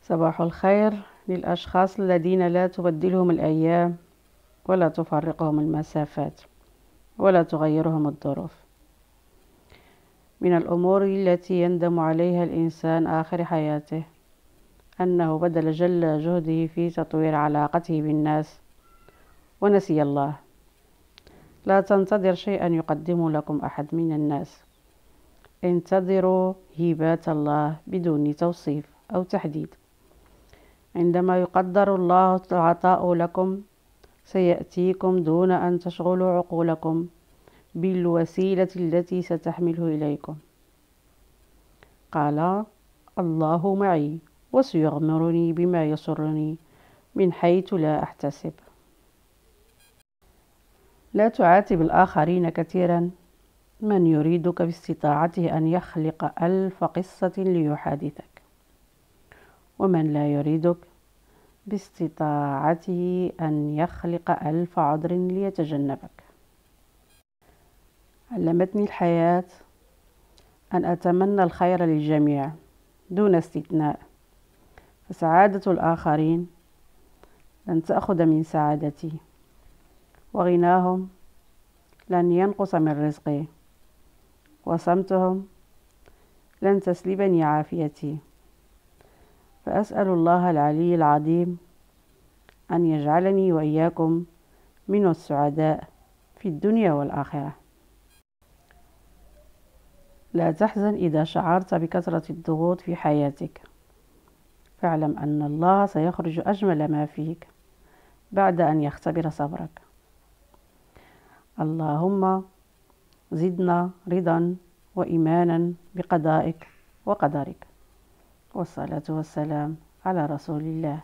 صباح الخير للأشخاص الذين لا تبدلهم الأيام ولا تفرقهم المسافات ولا تغيرهم الظروف. من الأمور التي يندم عليها الإنسان آخر حياته أنه بذل جل جهده في تطوير علاقته بالناس ونسي الله. لا تنتظر شيئا يقدم لكم أحد من الناس، انتظروا هبات الله بدون توصيف أو تحديد. عندما يقدر الله العطاء لكم سيأتيكم دون أن تشغلوا عقولكم بالوسيلة التي ستحمله إليكم. قال: الله معي وسيغمرني بما يسرني من حيث لا أحتسب. لا تعاتب الآخرين كثيرا. من يريدك باستطاعته أن يخلق 1000 قصة ليحادثك، ومن لا يريدك باستطاعته أن يخلق 1000 عذر ليتجنبك. علمتني الحياة أن أتمنى الخير للجميع دون استثناء، فسعادة الآخرين لن تأخذ من سعادتي، وغناهم لن ينقص من رزقي، وصمتهم لن تسلبني عافيتي. فأسأل الله العلي العظيم أن يجعلني وإياكم من السعداء في الدنيا والآخرة. لا تحزن إذا شعرت بكثرة الضغوط في حياتك، فاعلم أن الله سيخرج أجمل ما فيك بعد أن يختبر صبرك. اللهم زدنا رضا وإيمانا بقضائك وقدرك، والصلاة والسلام على رسول الله.